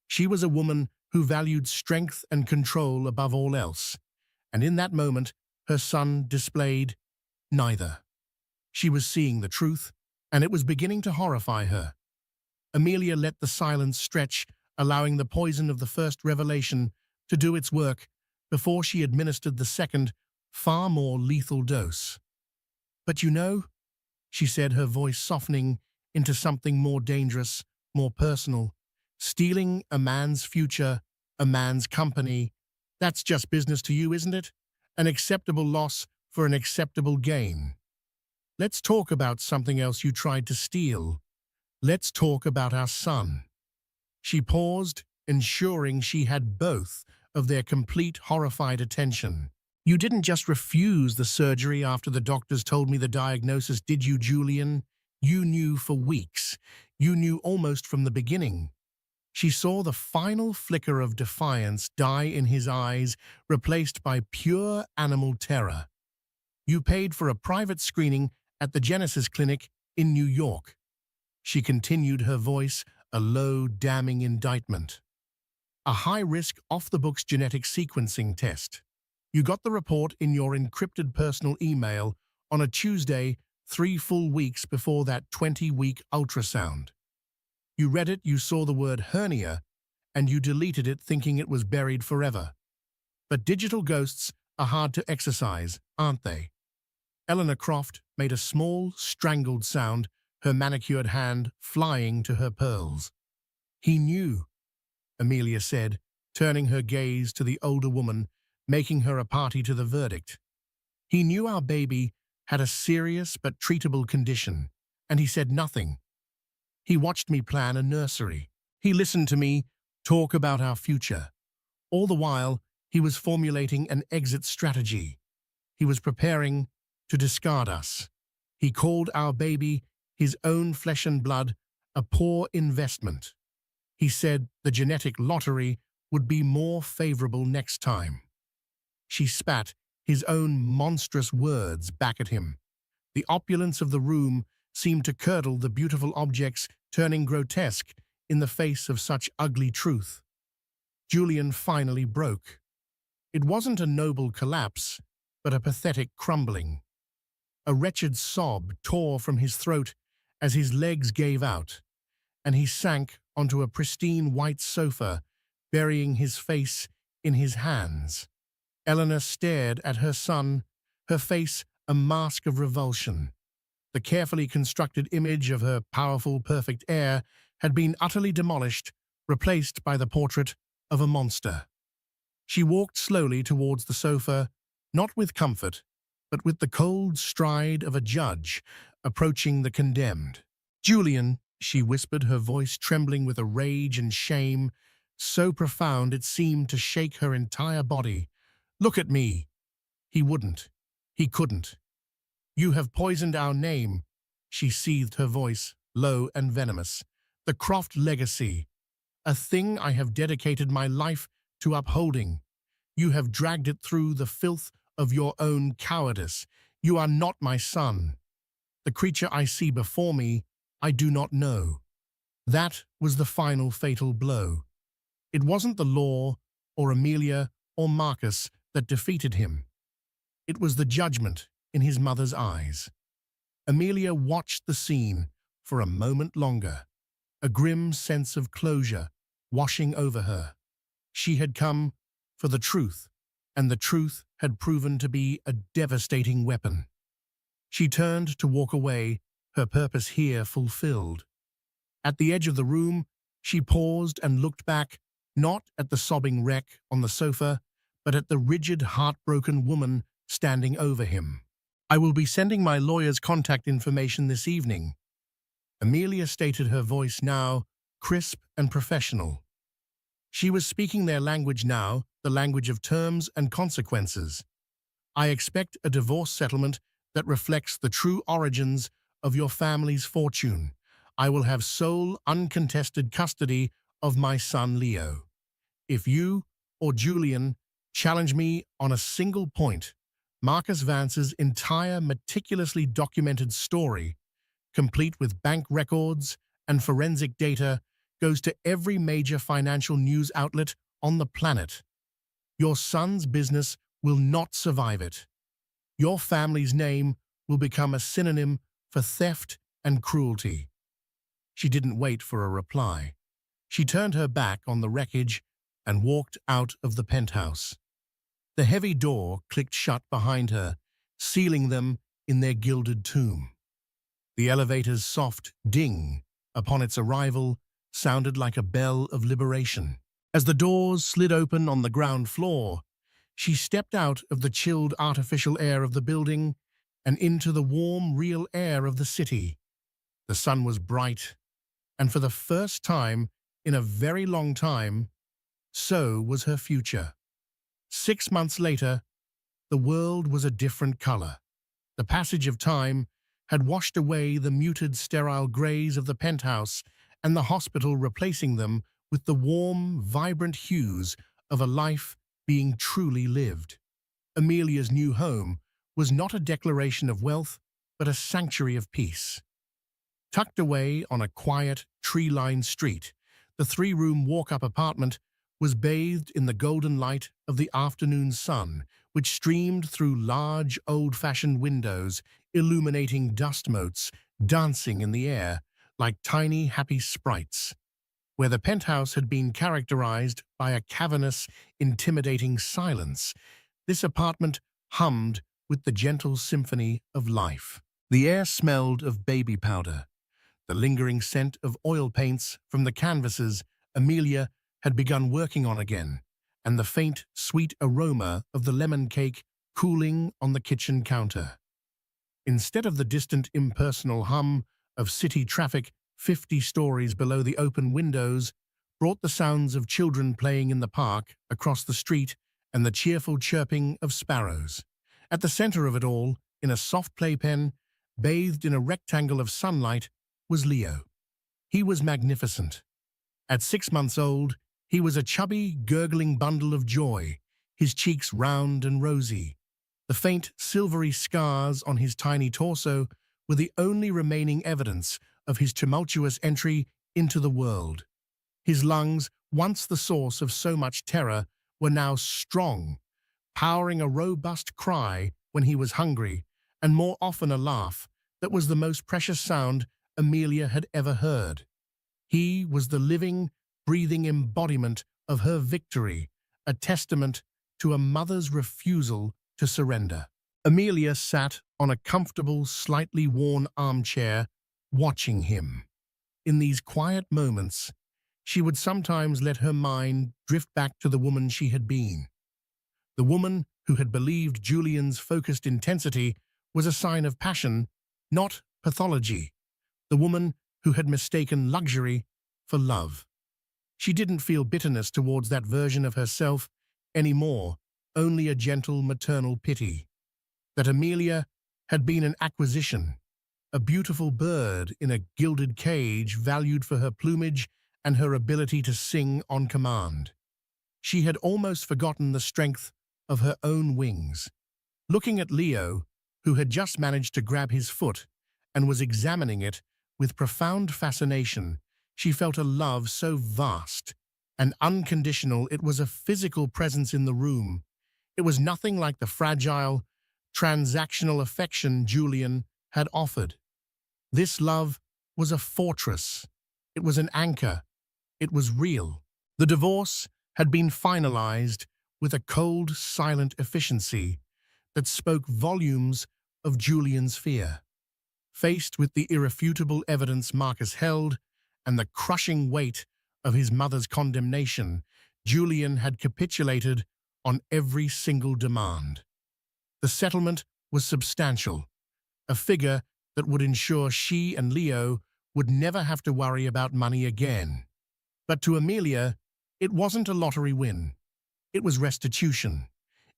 She was a woman who valued strength and control above all else, and in that moment her son displayed neither. She was seeing the truth, and it was beginning to horrify her. Amelia let the silence stretch, allowing the poison of the first revelation to do its work before she administered the second, far more lethal dose. But you know, she said, her voice softening into something more dangerous, more personal, stealing a man's future, a man's company, that's just business to you, isn't it? An acceptable loss for an acceptable gain. Let's talk about something else you tried to steal. Let's talk about our son. She paused, ensuring she had both of their complete horrified attention. You didn't just refuse the surgery after the doctors told me the diagnosis, did you, Julian? You knew for weeks. You knew almost from the beginning. She saw the final flicker of defiance die in his eyes, replaced by pure animal terror. You paid for a private screening at the Genesis Clinic in New York. She continued, her voice a low, damning indictment. A high-risk, off-the-books genetic sequencing test. You got the report in your encrypted personal email on a Tuesday, 3 full weeks before that 20-week ultrasound. You read it, you saw the word hernia, and you deleted it thinking it was buried forever. But digital ghosts are hard to exorcise, aren't they? Eleanor Croft made a small, strangled sound, her manicured hand flying to her pearls. He knew, Amelia said, turning her gaze to the older woman, making her a party to the verdict. He knew our baby had a serious but treatable condition, and he said nothing. He watched me plan a nursery. He listened to me talk about our future. All the while, he was formulating an exit strategy. He was preparing to discard us. He called our baby, his own flesh and blood, a poor investment. He said the genetic lottery would be more favorable next time. She spat his own monstrous words back at him. The opulence of the room seemed to curdle the beautiful objects, turning grotesque in the face of such ugly truth. Julian finally broke. It wasn't a noble collapse, but a pathetic crumbling. A wretched sob tore from his throat as his legs gave out, and he sank onto a pristine white sofa, burying his face in his hands. Eleanor stared at her son, her face a mask of revulsion. The carefully constructed image of her powerful, perfect heir had been utterly demolished, replaced by the portrait of a monster. She walked slowly towards the sofa, not with comfort, but with the cold stride of a judge approaching the condemned. "Julian," she whispered, her voice trembling with a rage and shame so profound it seemed to shake her entire body. "Look at me." He wouldn't. He couldn't. "You have poisoned our name," she seethed, her voice low and venomous. "The Croft legacy, a thing I have dedicated my life to upholding. You have dragged it through the filth of your own cowardice. You are not my son. The creature I see before me, I do not know." That was the final fatal blow. It wasn't the law, or Amelia, or Marcus that defeated him. It was the judgment in his mother's eyes. Amelia watched the scene for a moment longer, a grim sense of closure washing over her. She had come for the truth, and the truth had proven to be a devastating weapon. She turned to walk away, her purpose here fulfilled. At the edge of the room, she paused and looked back, not at the sobbing wreck on the sofa, but at the rigid, heartbroken woman standing over him. "I will be sending my lawyer's contact information this evening," Amelia stated, her voice now crisp and professional. She was speaking their language now, the language of terms and consequences. "I expect a divorce settlement that reflects the true origins of your family's fortune. I will have sole, uncontested custody of my son Leo. If you or Julian challenge me on a single point, Marcus Vance's entire meticulously documented story, complete with bank records and forensic data, goes to every major financial news outlet on the planet. Your son's business will not survive it. Your family's name will become a synonym for theft and cruelty." She didn't wait for a reply. She turned her back on the wreckage and walked out of the penthouse. The heavy door clicked shut behind her, sealing them in their gilded tomb. The elevator's soft ding upon its arrival sounded like a bell of liberation. As the doors slid open on the ground floor, she stepped out of the chilled artificial air of the building and into the warm, real air of the city. The sun was bright, and for the first time in a very long time, so was her future. 6 months later, the world was a different color. The passage of time had washed away the muted, sterile grays of the penthouse and the hospital, replacing them with the warm, vibrant hues of a life being truly lived. Amelia's new home was not a declaration of wealth, but a sanctuary of peace. Tucked away on a quiet, tree-lined street, the 3-room walk-up apartment was bathed in the golden light of the afternoon sun, which streamed through large, old-fashioned windows, illuminating dust motes dancing in the air like tiny, happy sprites. Where the penthouse had been characterized by a cavernous, intimidating silence, this apartment hummed with the gentle symphony of life. The air smelled of baby powder, the lingering scent of oil paints from the canvases Amelia had begun working on again, and the faint, sweet aroma of the lemon cake cooling on the kitchen counter. Instead of the distant, impersonal hum of city traffic 50 stories below the open windows, brought the sounds of children playing in the park across the street and the cheerful chirping of sparrows. At the center of it all, in a soft playpen, bathed in a rectangle of sunlight, was Leo. He was magnificent. At 6 months old, he was a chubby, gurgling bundle of joy, his cheeks round and rosy. The faint, silvery scars on his tiny torso were the only remaining evidence of his tumultuous entry into the world. His lungs, once the source of so much terror, were now strong, powering a robust cry when he was hungry, and more often a laugh that was the most precious sound Amelia had ever heard. He was the living, breathing embodiment of her victory, a testament to a mother's refusal to surrender. Amelia sat on a comfortable, slightly worn armchair, watching him. In these quiet moments, she would sometimes let her mind drift back to the woman she had been. The woman who had believed Julian's focused intensity was a sign of passion, not pathology. The woman who had mistaken luxury for love. She didn't feel bitterness towards that version of herself anymore, only a gentle maternal pity. That Amelia had been an acquisition, a beautiful bird in a gilded cage valued for her plumage and her ability to sing on command. She had almost forgotten the strength of her own wings. Looking at Leo, who had just managed to grab his foot and was examining it with profound fascination, she felt a love so vast and unconditional it was a physical presence in the room. It was nothing like the fragile, transactional affection Julian had offered. This love was a fortress. It was an anchor. It was real. The divorce had been finalized with a cold, silent efficiency that spoke volumes of Julian's fear. Faced with the irrefutable evidence Marcus held and the crushing weight of his mother's condemnation, Julian had capitulated on every single demand. The settlement was substantial, a figure that would ensure she and Leo would never have to worry about money again. But to Amelia, it wasn't a lottery win. It was restitution.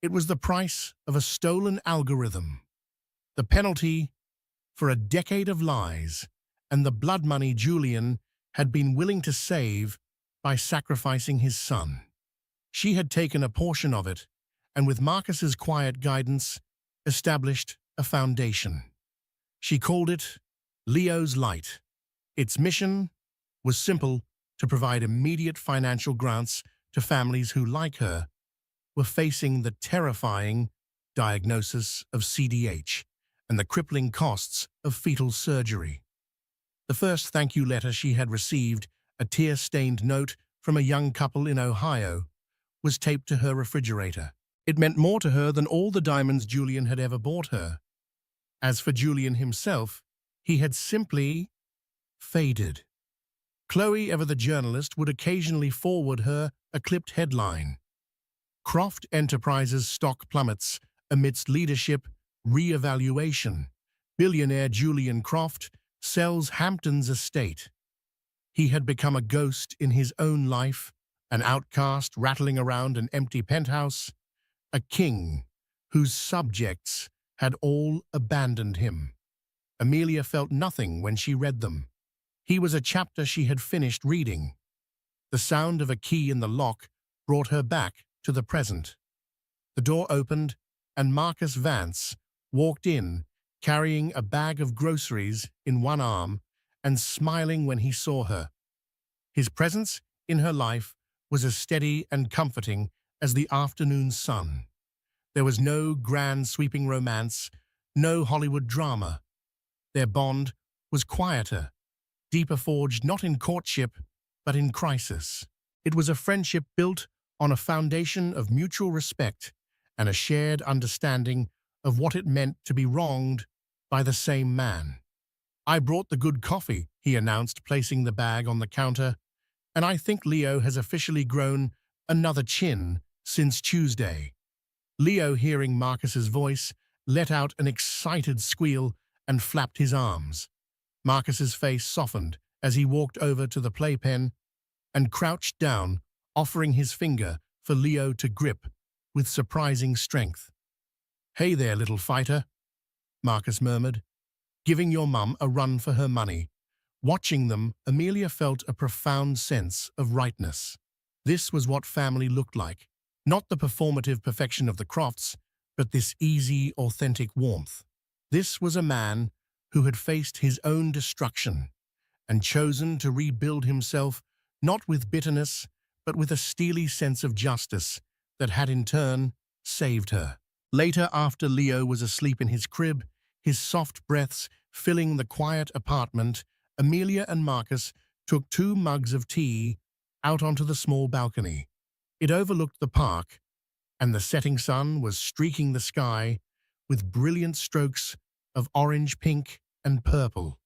It was the price of a stolen algorithm. The penalty for a decade of lies and the blood money Julian had been willing to save by sacrificing his son. She had taken a portion of it, and with Marcus's quiet guidance, established a foundation. She called it Leo's Light. Its mission was simple: to provide immediate financial grants to families who, like her, were facing the terrifying diagnosis of CDH and the crippling costs of fetal surgery. The first thank you letter she had received, a tear-stained note from a young couple in Ohio, was taped to her refrigerator. It meant more to her than all the diamonds Julian had ever bought her. As for Julian himself, he had simply faded. Chloe, ever the journalist, would occasionally forward her a clipped headline. Croft Enterprises stock plummets amidst leadership re-evaluation. Billionaire Julian Croft sells Hampton's estate. He had become a ghost in his own life, an outcast rattling around an empty penthouse, a king whose subjects had all abandoned him. Amelia felt nothing when she read them. He was a chapter she had finished reading. The sound of a key in the lock brought her back to the present. The door opened, and Marcus Vance walked in, carrying a bag of groceries in one arm and smiling when he saw her. His presence in her life was as steady and comforting as the afternoon sun. There was no grand sweeping romance, no Hollywood drama. Their bond was quieter, deeper, forged not in courtship, but in crisis. It was a friendship built on a foundation of mutual respect and a shared understanding of what it meant to be wronged by the same man. "I brought the good coffee," he announced, placing the bag on the counter, "and I think Leo has officially grown another chin since Tuesday." Leo, hearing Marcus's voice, let out an excited squeal and flapped his arms. Marcus's face softened as he walked over to the playpen and crouched down, offering his finger for Leo to grip with surprising strength. "Hey there, little fighter," Marcus murmured, "giving your mum a run for her money." Watching them, Amelia felt a profound sense of rightness. This was what family looked like. Not the performative perfection of the Crofts, but this easy, authentic warmth. This was a man who had faced his own destruction and chosen to rebuild himself not with bitterness, but with a steely sense of justice that had in turn saved her. Later, after Leo was asleep in his crib, his soft breaths filling the quiet apartment, Amelia and Marcus took 2 mugs of tea out onto the small balcony. It overlooked the park, and the setting sun was streaking the sky with brilliant strokes of orange, pink, and purple.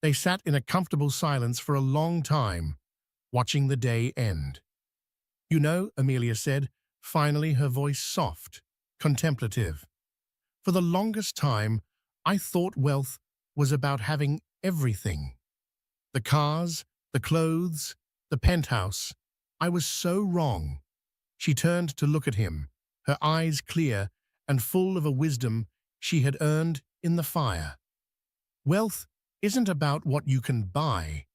They sat in a comfortable silence for a long time, watching the day end. "You know," Amelia said, finally, her voice soft, contemplative. "For the longest time, I thought wealth was about having everything. The cars, the clothes, the penthouse. I was so wrong." She turned to look at him, her eyes clear and full of a wisdom she had earned in the fire. "Wealth isn't about what you can buy.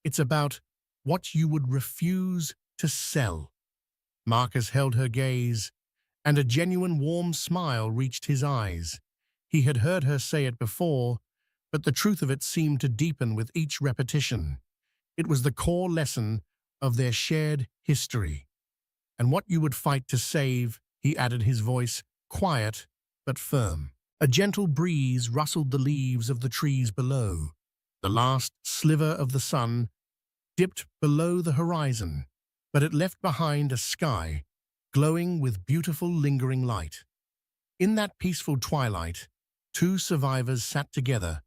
It's about what you would refuse to sell." Marcus held her gaze, and a genuine warm smile reached his eyes. He had heard her say it before, but the truth of it seemed to deepen with each repetition. It was the core lesson of their shared history. "And what you would fight to save," he added, his voice quiet but firm. A gentle breeze rustled the leaves of the trees below. The last sliver of the sun dipped below the horizon, but it left behind a sky glowing with beautiful lingering light. In that peaceful twilight, 2 survivors sat together,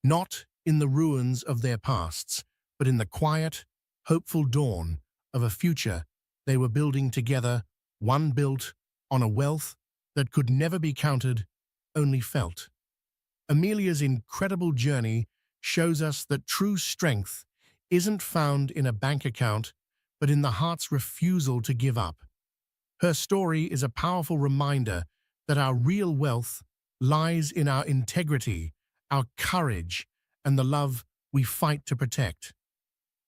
not in the ruins of their pasts, but in the quiet, hopeful dawn of a future they were building together, one built on a wealth that could never be counted, only felt. Amelia's incredible journey shows us that true strength isn't found in a bank account, but in the heart's refusal to give up. Her story is a powerful reminder that our real wealth lies in our integrity, our courage, and the love we fight to protect.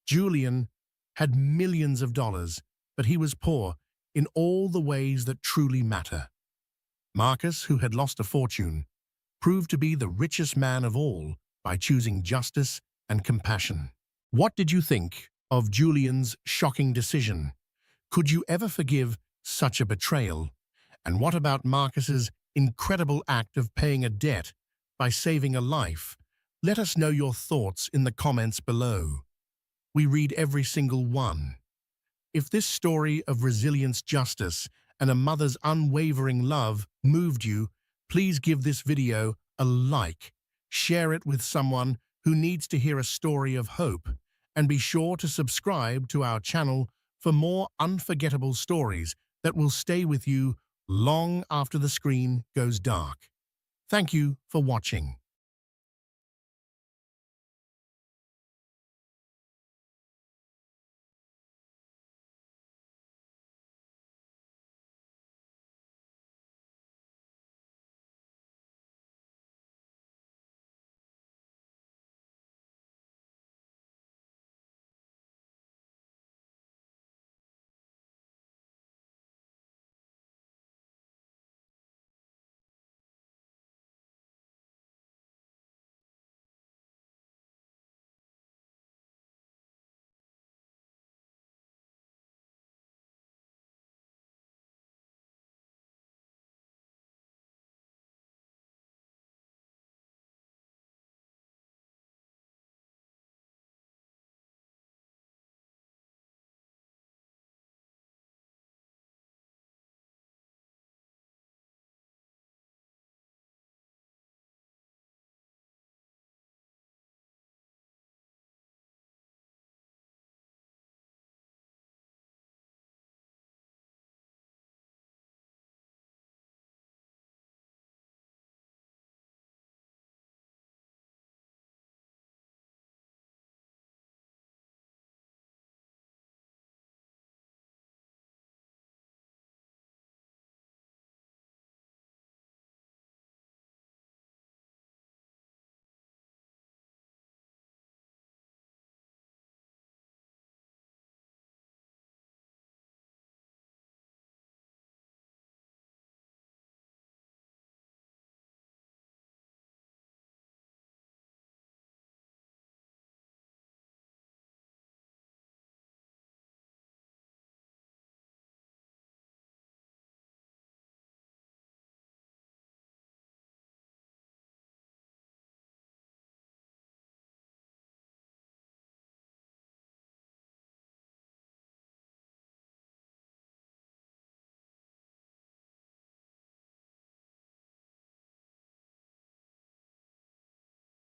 Julian had millions of dollars, but he was poor in all the ways that truly matter. Marcus, who had lost a fortune, proved to be the richest man of all by choosing justice and compassion. What did you think of Julian's shocking decision? Could you ever forgive such a betrayal? And what about Marcus's incredible act of paying a debt by saving a life? Let us know your thoughts in the comments below. We read every single one. If this story of resilience, justice, and a mother's unwavering love moved you, please give this video a like, share it with someone who needs to hear a story of hope, and be sure to subscribe to our channel for more unforgettable stories that will stay with you long after the screen goes dark. Thank you for watching.